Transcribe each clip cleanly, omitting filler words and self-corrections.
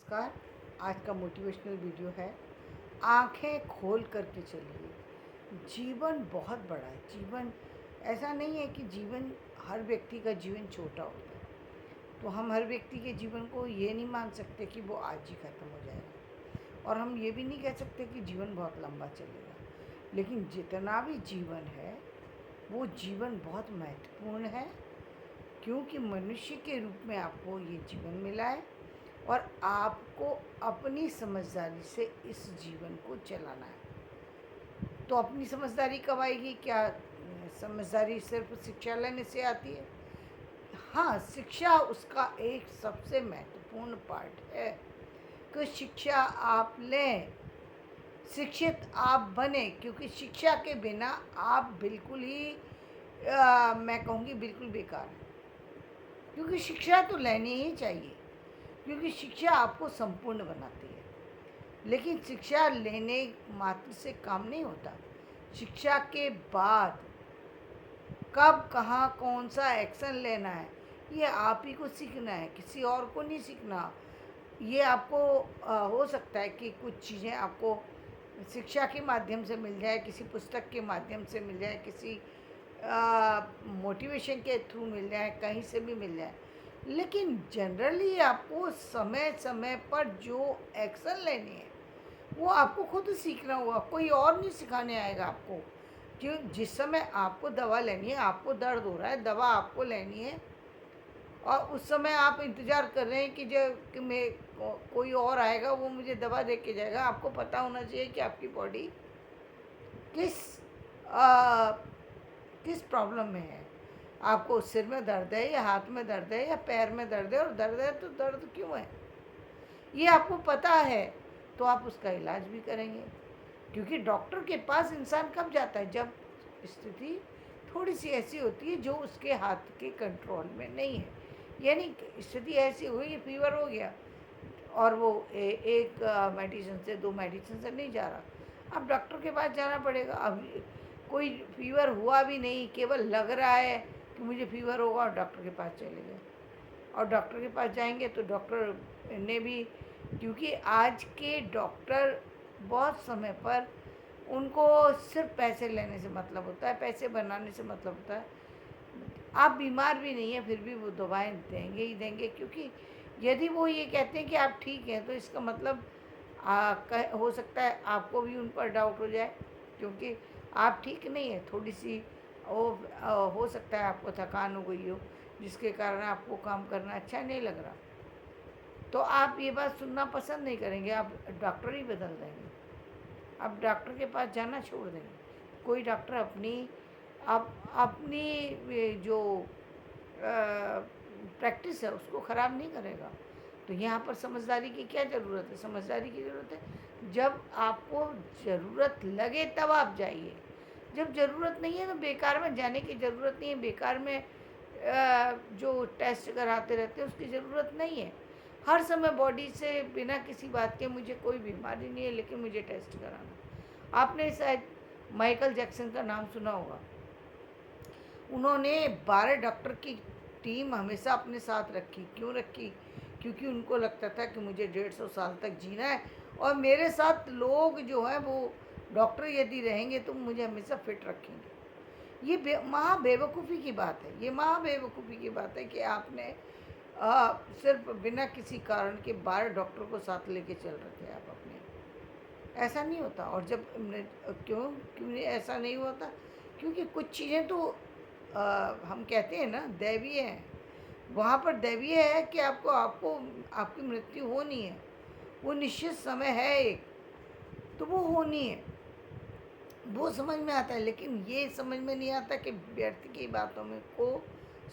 नमस्कार। आज का मोटिवेशनल वीडियो है, आंखें खोल करके चलिए। जीवन बहुत बड़ा है। जीवन ऐसा नहीं है कि जीवन, हर व्यक्ति का जीवन छोटा होता है। तो हम हर व्यक्ति के जीवन को ये नहीं मान सकते कि वो आज ही ख़त्म हो जाएगा, और हम ये भी नहीं कह सकते कि जीवन बहुत लंबा चलेगा। लेकिन जितना भी जीवन है वो जीवन बहुत महत्वपूर्ण है, क्योंकि मनुष्य के रूप में आपको ये जीवन मिला है और आपको अपनी समझदारी से इस जीवन को चलाना है। तो अपनी समझदारी कब आएगी? क्या समझदारी सिर्फ शिक्षा लेने से आती है? हाँ, शिक्षा उसका एक सबसे महत्वपूर्ण पार्ट है कि शिक्षा आप लें, शिक्षित आप बने, क्योंकि शिक्षा के बिना आप बिल्कुल ही मैं कहूँगी बिल्कुल बेकार है। क्योंकि शिक्षा तो लेनी ही चाहिए, क्योंकि शिक्षा आपको संपूर्ण बनाती है। लेकिन शिक्षा लेने मात्र से काम नहीं होता। शिक्षा के बाद कब, कहाँ, कौन सा एक्शन लेना है, ये आप ही को सीखना है, किसी और को नहीं सीखना। ये आपको हो सकता है कि कुछ चीज़ें आपको शिक्षा के माध्यम से मिल जाए, किसी पुस्तक के माध्यम से मिल जाए, किसी मोटिवेशन के थ्रू मिल जाए, कहीं से भी मिल जाए। लेकिन जनरली आपको समय समय पर जो एक्शन लेनी है वो आपको खुद सीखना होगा, कोई और नहीं सिखाने आएगा आपको। क्यों? जिस समय आपको दवा लेनी है, आपको दर्द हो रहा है, दवा आपको लेनी है, और उस समय आप इंतज़ार कर रहे हैं कि कि मैं कोई और आएगा, वो मुझे दवा दे के जाएगा। आपको पता होना चाहिए कि आपकी बॉडी किस आ, किस प्रॉब्लम में है। आपको सिर में दर्द है, या हाथ में दर्द है, या पैर में दर्द है, और दर्द है तो दर्द क्यों है, ये आपको पता है, तो आप उसका इलाज भी करेंगे। क्योंकि डॉक्टर के पास इंसान कब जाता है? जब स्थिति थोड़ी सी ऐसी होती है जो उसके हाथ के कंट्रोल में नहीं है। यानी स्थिति ऐसी हुई, फीवर हो गया, और वो एक मेडिसिन से, दो मेडिसिन से नहीं जा रहा, अब डॉक्टर के पास जाना पड़ेगा। अब कोई फीवर हुआ भी नहीं, केवल लग रहा है कि मुझे फीवर होगा, और डॉक्टर के पास चले गए। और डॉक्टर के पास जाएंगे तो डॉक्टर ने भी, क्योंकि आज के डॉक्टर बहुत समय पर उनको सिर्फ पैसे लेने से मतलब होता है, पैसे बनाने से मतलब होता है। आप बीमार भी नहीं हैं फिर भी वो दवाएं देंगे ही देंगे, क्योंकि यदि वो ये कहते हैं कि आप ठीक हैं, तो इसका मतलब हो सकता है आपको भी उन पर डाउट हो जाए, क्योंकि आप ठीक नहीं है। थोड़ी सी वो हो सकता है आपको थकान हो गई हो, जिसके कारण आपको काम करना अच्छा नहीं लग रहा, तो आप ये बात सुनना पसंद नहीं करेंगे, आप डॉक्टर ही बदल देंगे, आप डॉक्टर के पास जाना छोड़ देंगे। कोई डॉक्टर अपनी जो प्रैक्टिस है उसको ख़राब नहीं करेगा। तो यहाँ पर समझदारी की क्या ज़रूरत है? समझदारी की ज़रूरत है जब आपको ज़रूरत लगे तब आप जाइए। जब ज़रूरत नहीं है तो बेकार में जाने की ज़रूरत नहीं है, बेकार में जो टेस्ट कराते रहते हैं उसकी ज़रूरत नहीं है। हर समय बॉडी से बिना किसी बात के, मुझे कोई बीमारी नहीं है लेकिन मुझे टेस्ट कराना। आपने शायद माइकल जैक्सन का नाम सुना होगा। उन्होंने 12 डॉक्टर की टीम हमेशा अपने साथ रखी। क्यों रखी? क्योंकि उनको लगता था कि मुझे 150 साल तक जीना है, और मेरे साथ लोग जो हैं वो डॉक्टर यदि रहेंगे तो मुझे हमेशा फिट रखेंगे। ये महा बेवकूफ़ी की बात है, ये महा बेवकूफ़ी की बात है कि आपने सिर्फ बिना किसी कारण के 12 डॉक्टर को साथ लेके चल रहे थे आप अपने। ऐसा नहीं होता। और जब क्यों क्यों ऐसा नहीं होता? क्योंकि कुछ चीज़ें तो हम कहते हैं ना दैवीय है। वहाँ पर दैवीय है कि आपको आपको आपकी मृत्यु होनी है, वो निश्चित समय है एक, तो वो होनी है, वो समझ में आता है। लेकिन ये समझ में नहीं आता कि व्यर्थ की बातों में को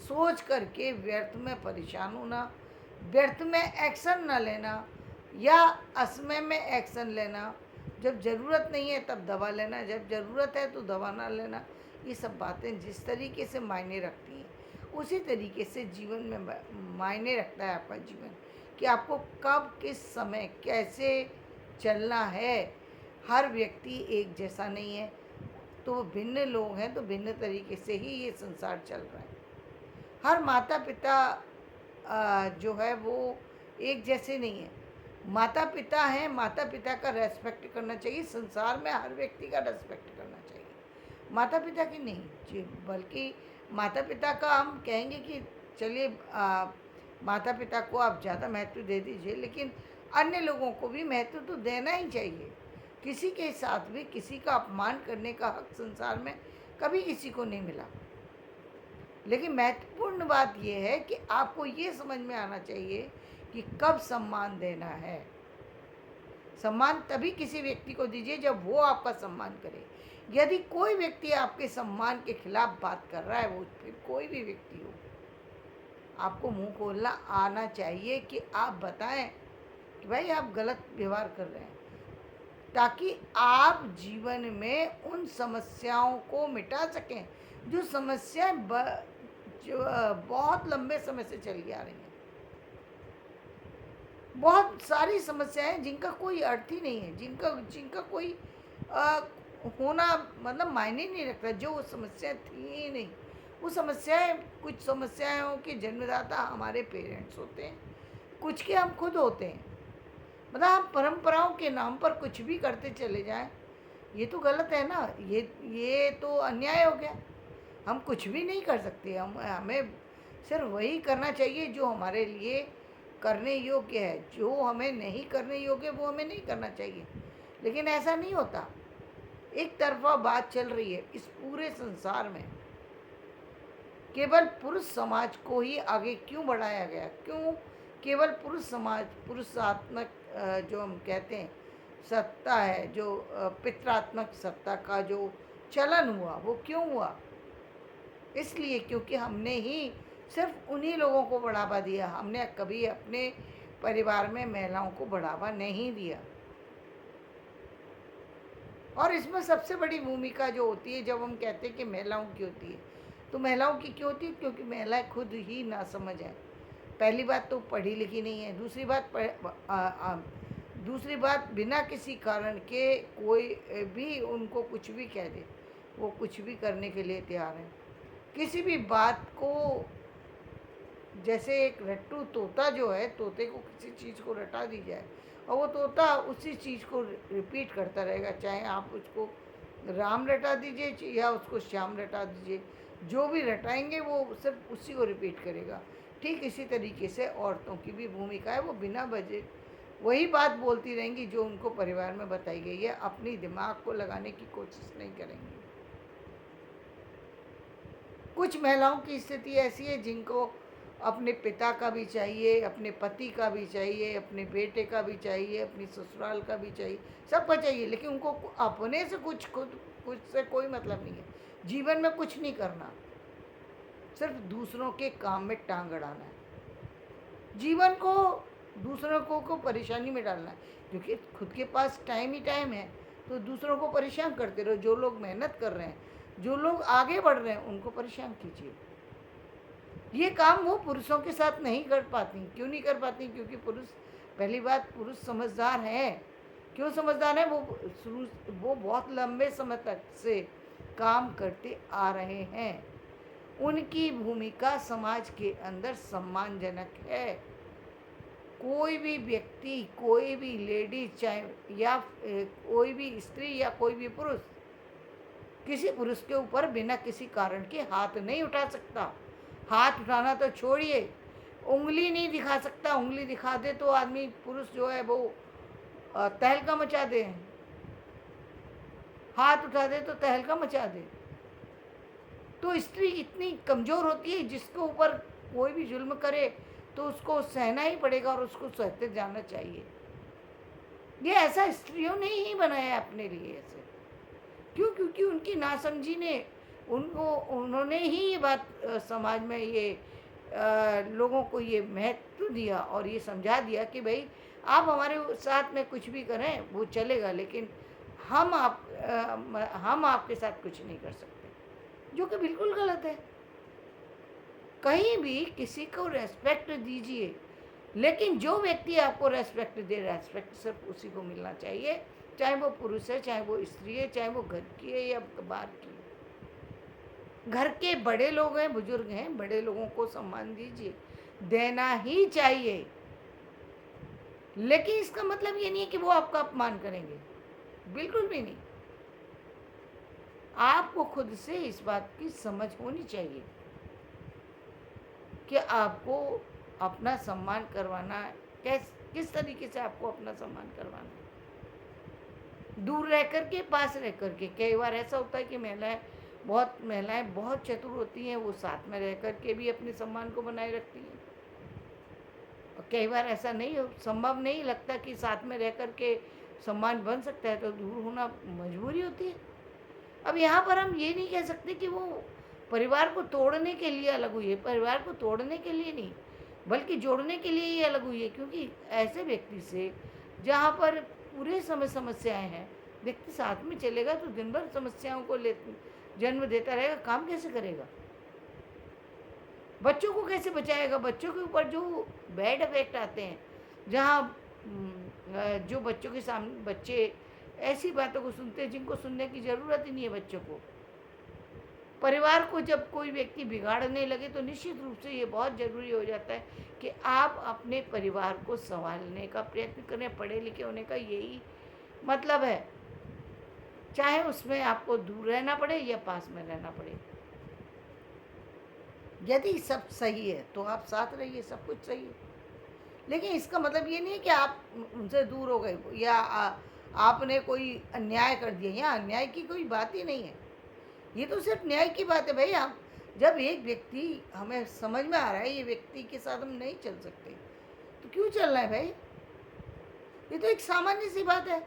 सोच करके व्यर्थ में परेशान होना, व्यर्थ में एक्शन ना लेना, या असमय में एक्शन लेना। जब ज़रूरत नहीं है तब दवा लेना, जब ज़रूरत है तो दवा ना लेना। ये सब बातें जिस तरीके से मायने रखती हैं, उसी तरीके से जीवन में मायने रखता है आपका जीवन, कि आपको कब, किस समय, कैसे चलना है। हर व्यक्ति एक जैसा नहीं है, तो भिन्न लोग हैं, तो भिन्न तरीके से ही ये संसार चल रहा है। हर माता पिता जो है वो एक जैसे नहीं है। माता पिता हैं, माता पिता का रेस्पेक्ट करना चाहिए। संसार में हर व्यक्ति का रेस्पेक्ट करना चाहिए, माता पिता की नहीं जी, बल्कि माता पिता का हम कहेंगे कि चलिए माता पिता को आप ज़्यादा महत्व दे दीजिए, लेकिन अन्य लोगों को भी महत्व तो देना ही चाहिए। किसी के साथ भी किसी का अपमान करने का हक संसार में कभी किसी को नहीं मिला। लेकिन महत्वपूर्ण बात यह है कि आपको ये समझ में आना चाहिए कि कब सम्मान देना है। सम्मान तभी किसी व्यक्ति को दीजिए जब वो आपका सम्मान करे। यदि कोई व्यक्ति आपके सम्मान के खिलाफ बात कर रहा है, वो फिर कोई भी व्यक्ति हो, आपको मुंह खोलना आना चाहिए कि आप बताएं कि भाई आप गलत व्यवहार कर रहे हैं, ताकि आप जीवन में उन समस्याओं को मिटा सकें जो समस्याएं जो बहुत लंबे समय से चली आ रही हैं। बहुत सारी समस्याएं जिनका कोई अर्थ ही नहीं है, जिनका जिनका कोई होना मतलब मायने नहीं रखता, जो वो समस्याएं थी ही नहीं। वो समस्याएं, कुछ समस्याओं के जन्मदाता हमारे पेरेंट्स होते हैं, कुछ के हम खुद होते हैं। मतलब हम परंपराओं के नाम पर कुछ भी करते चले जाएं, ये तो गलत है ना, ये तो अन्याय हो गया। हम कुछ भी नहीं कर सकते, हमें सिर्फ वही करना चाहिए जो हमारे लिए करने योग्य है। जो हमें नहीं करने योग्य वो हमें नहीं करना चाहिए। लेकिन ऐसा नहीं होता, एक तरफा बात चल रही है इस पूरे संसार में। केवल पुरुष समाज को ही आगे क्यों बढ़ाया गया? क्यों केवल पुरुष समाज, पुरुषात्मक जो हम कहते हैं सत्ता है, जो पितरात्मक सत्ता का जो चलन हुआ, वो क्यों हुआ? इसलिए क्योंकि हमने ही सिर्फ उन्हीं लोगों को बढ़ावा दिया। हमने कभी अपने परिवार में महिलाओं को बढ़ावा नहीं दिया। और इसमें सबसे बड़ी भूमिका जो होती है, जब हम कहते हैं कि महिलाओं की होती है, तो महिलाओं की क्यों होती है? क्योंकि महिलाएं खुद ही नासमझ हैं। पहली बात तो पढ़ी लिखी नहीं है। दूसरी बात बिना किसी कारण के कोई भी उनको कुछ भी कह दे, वो कुछ भी करने के लिए तैयार है। किसी भी बात को, जैसे एक रट्टू तोता जो है, तोते को किसी चीज़ को रटा दी जाए और वो तोता उसी चीज़ को रिपीट करता रहेगा, चाहे आप उसको राम रटा दीजिए या उसको श्याम रटा दीजिए, जो भी रटाएंगे वो सिर्फ उसी को रिपीट करेगा। ठीक इसी तरीके से औरतों की भी भूमिका है, वो बिना वजह वही बात बोलती रहेंगी जो उनको परिवार में बताई गई है, अपनी दिमाग को लगाने की कोशिश नहीं करेंगी। कुछ महिलाओं की स्थिति ऐसी है जिनको अपने पिता का भी चाहिए, अपने पति का भी चाहिए, अपने बेटे का भी चाहिए, अपनी ससुराल का भी चाहिए, सबका चाहिए, लेकिन उनको अपने से कुछ से कोई मतलब नहीं है। जीवन में कुछ नहीं करना, सिर्फ दूसरों के काम में टांग अड़ाना है। जीवन को दूसरों को परेशानी में डालना है, क्योंकि खुद के पास टाइम ही टाइम है, तो दूसरों को परेशान करते रहो। जो लोग मेहनत कर रहे हैं, जो लोग आगे बढ़ रहे हैं, उनको परेशान कीजिए। ये काम वो पुरुषों के साथ नहीं कर पाती। क्यों नहीं कर पाती? क्योंकि पुरुष, पहली बात, पुरुष समझदार है। क्यों समझदार है? वो बहुत लंबे समय तक से काम करते आ रहे हैं। उनकी भूमिका समाज के अंदर सम्मानजनक है। कोई भी व्यक्ति, कोई भी लेडीज, चाहे या कोई भी स्त्री या कोई भी पुरुष, किसी पुरुष के ऊपर बिना किसी कारण के हाथ नहीं उठा सकता। हाथ उठाना तो छोड़िए, उंगली नहीं दिखा सकता। उंगली दिखा दे तो आदमी, पुरुष जो है वो तहलका मचा दे, हाथ उठा दे तो तहलका मचा दे। तो स्त्री इतनी कमज़ोर होती है, जिसके ऊपर कोई भी जुल्म करे तो उसको सहना ही पड़ेगा और उसको सहते जाना चाहिए। ये ऐसा स्त्रियों ने ही बनाया अपने लिए ऐसे। क्यों? क्योंकि उनकी नासमझी ने उन्होंने ही ये बात समाज में ये लोगों को ये महत्व दिया और ये समझा दिया कि भाई आप हमारे साथ में कुछ भी करें वो चलेगा, लेकिन हम आपके साथ कुछ नहीं कर सकते, जो कि बिल्कुल गलत है। कहीं भी किसी को रेस्पेक्ट दीजिए, लेकिन जो व्यक्ति आपको रेस्पेक्ट दे, रेस्पेक्ट सिर्फ उसी को मिलना चाहिए, चाहे वो पुरुष है, चाहे वो स्त्री है, चाहे वो घर की है या बाहर की है। घर के बड़े लोग हैं, बुजुर्ग हैं, बड़े लोगों को सम्मान दीजिए, देना ही चाहिए। लेकिन इसका मतलब ये नहीं है कि वो आपका अपमान करेंगे, बिल्कुल भी नहीं। आपको खुद से इस बात की समझ होनी चाहिए कि आपको अपना सम्मान करवाना किस तरीके से आपको अपना सम्मान करवाना है। दूर रह कर के, पास रह कर के। कई बार ऐसा होता है कि महिलाएं बहुत चतुर होती हैं, वो साथ में रह कर के भी अपने सम्मान को बनाए रखती हैं। और कई बार ऐसा नहीं संभव नहीं लगता कि साथ में रह कर के सम्मान बन सकता है, तो दूर होना मजबूरी होती है। अब यहाँ पर हम ये नहीं कह सकते कि वो परिवार को तोड़ने के लिए अलग हुई है, परिवार को तोड़ने के लिए नहीं, बल्कि जोड़ने के लिए ही अलग हुई है। क्योंकि ऐसे व्यक्ति से जहाँ पर पूरे समय समस्याएं हैं, व्यक्ति साथ में चलेगा तो दिन भर समस्याओं को ले जन्म देता रहेगा, काम कैसे करेगा? बच्चों को कैसे बचाएगा? बच्चों के ऊपर जो बैड इफेक्ट आते हैं, जहाँ जो बच्चों के सामने बच्चे ऐसी बातों को सुनते हैं जिनको सुनने की ज़रूरत ही नहीं है बच्चों को। परिवार को जब कोई व्यक्ति बिगाड़ने लगे तो निश्चित रूप से ये बहुत ज़रूरी हो जाता है कि आप अपने परिवार को संभालने का प्रयत्न करें। पढ़े लिखे होने का यही मतलब है, चाहे उसमें आपको दूर रहना पड़े या पास में रहना पड़े। यदि सब सही है तो आप साथ रहिए, सब कुछ सही है। लेकिन इसका मतलब ये नहीं है कि आप उनसे दूर हो गए या आपने कोई अन्याय कर दिया। यहाँ अन्याय की कोई बात ही नहीं है, ये तो सिर्फ न्याय की बात है भाई। हम जब एक व्यक्ति हमें समझ में आ रहा है ये व्यक्ति के साथ हम नहीं चल सकते, तो क्यों चलना है भाई? ये तो एक सामान्य सी बात है।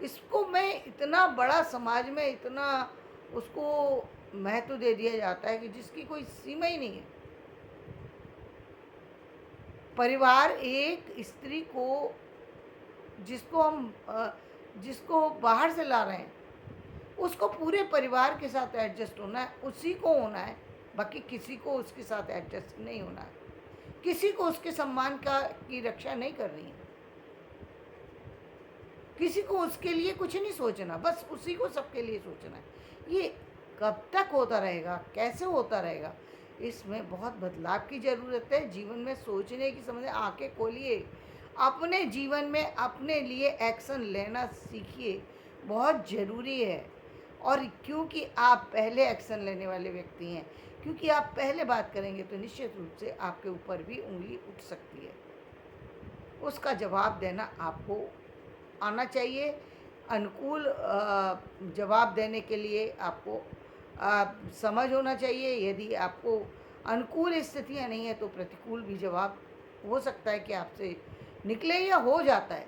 इसको मैं इतना बड़ा समाज में इतना उसको महत्व दे दिया जाता है कि जिसकी कोई सीमा ही नहीं है। परिवार एक स्त्री को जिसको बाहर से ला रहे हैं, उसको पूरे परिवार के साथ एडजस्ट होना है, उसी को होना है। बाकी किसी को उसके साथ एडजस्ट नहीं होना है, किसी को उसके सम्मान की रक्षा नहीं करनी है, किसी को उसके लिए कुछ नहीं सोचना, बस उसी को सबके लिए सोचना है। ये कब तक होता रहेगा, कैसे होता रहेगा? इसमें बहुत बदलाव की ज़रूरत है। जीवन में सोचने की, समझे, आंखें खोलिए, अपने जीवन में अपने लिए एक्शन लेना सीखिए, बहुत ज़रूरी है। और क्योंकि आप पहले एक्शन लेने वाले व्यक्ति हैं, क्योंकि आप पहले बात करेंगे तो निश्चित रूप से आपके ऊपर भी उंगली उठ सकती है। उसका जवाब देना आपको आना चाहिए। अनुकूल जवाब देने के लिए आपको समझ होना चाहिए। यदि आपको अनुकूल स्थितियाँ नहीं है तो प्रतिकूल भी जवाब हो सकता है कि आपसे निकले या हो जाता है,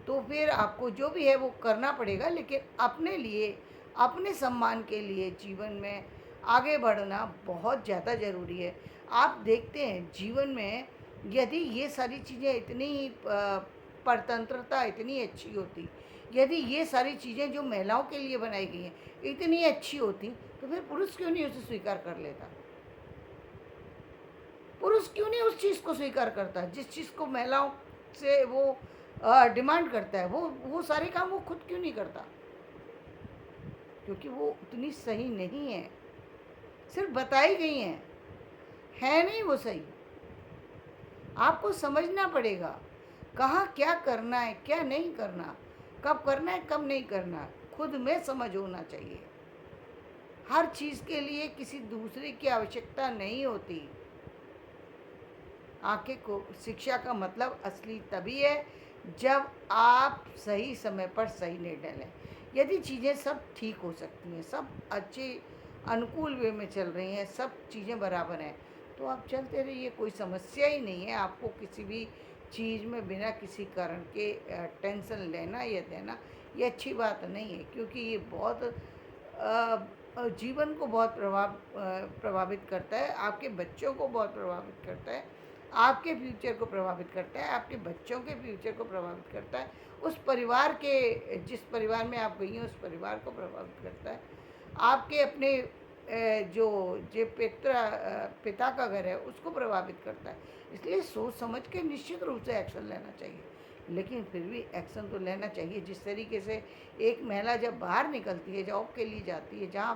तो फिर आपको जो भी है वो करना पड़ेगा। लेकिन अपने लिए, अपने सम्मान के लिए जीवन में आगे बढ़ना बहुत ज़्यादा ज़रूरी है। आप देखते हैं जीवन में यदि ये सारी चीज़ें इतनी परतंत्रता इतनी अच्छी होती, यदि ये सारी चीज़ें जो महिलाओं के लिए बनाई गई हैं इतनी अच्छी होती, तो फिर पुरुष क्यों नहीं उसे स्वीकार कर लेता? पुरुष क्यों नहीं उस चीज़ को स्वीकार करता? जिस चीज़ को महिलाओं से वो डिमांड करता है, वो सारे काम वो खुद क्यों नहीं करता? क्योंकि वो उतनी सही नहीं है, सिर्फ बताई गई हैं, है नहीं वो सही। आपको समझना पड़ेगा कहाँ क्या करना है, क्या नहीं करना, कब करना है, कब नहीं करना, खुद में समझ होना चाहिए। हर चीज़ के लिए किसी दूसरे की आवश्यकता नहीं होती। आंखें को शिक्षा का मतलब असली तभी है जब आप सही समय पर सही निर्णय लें। यदि चीज़ें सब ठीक हो सकती हैं, सब अच्छे अनुकूल वे में चल रही हैं, सब चीज़ें बराबर हैं, तो आप चलते रहिए, कोई समस्या ही नहीं है। आपको किसी भी चीज़ में बिना किसी कारण के टेंशन लेना या देना ये अच्छी बात नहीं है। क्योंकि ये बहुत जीवन को बहुत प्रभावित करता है, आपके बच्चों को बहुत प्रभावित करता है, आपके फ्यूचर को प्रभावित करता है, आपके बच्चों के फ्यूचर को प्रभावित करता है, उस परिवार के, जिस परिवार में आप गई हैं उस परिवार को प्रभावित करता है, आपके अपने जो पिता का घर है उसको प्रभावित करता है। इसलिए सोच समझ के निश्चित रूप से एक्शन लेना चाहिए। लेकिन फिर भी एक्शन तो लेना चाहिए। जिस तरीके से एक महिला जब बाहर निकलती है, जॉब के लिए जाती है, जहाँ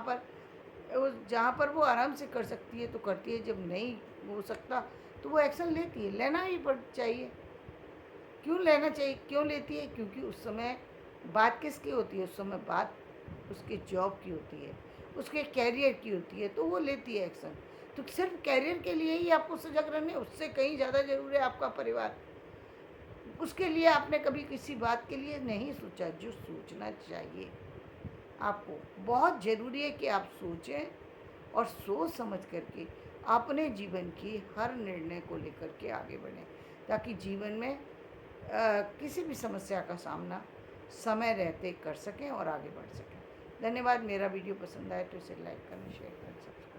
पर वो आराम से कर सकती है तो करती है, जब नहीं हो सकता तो वो एक्शन लेती है, लेना ही चाहिए। क्यों लेना चाहिए, क्यों लेती है? क्योंकि उस समय बात किसकी होती है? उस समय बात उसके जॉब की होती है, उसके कैरियर की होती है, तो वो लेती है एक्शन। तो सिर्फ कैरियर के लिए ही आपको सजग रहना है, उससे कहीं ज़्यादा ज़रूरी है आपका परिवार। उसके लिए आपने कभी किसी बात के लिए नहीं सोचा जो सोचना चाहिए आपको। बहुत ज़रूरी है कि आप सोचें और सोच समझ करके अपने जीवन की हर निर्णय को लेकर के आगे बढ़ें, ताकि जीवन में किसी भी समस्या का सामना समय रहते कर सकें और आगे बढ़ सकें। धन्यवाद। मेरा वीडियो पसंद आए तो इसे लाइक करना, शेयर करना।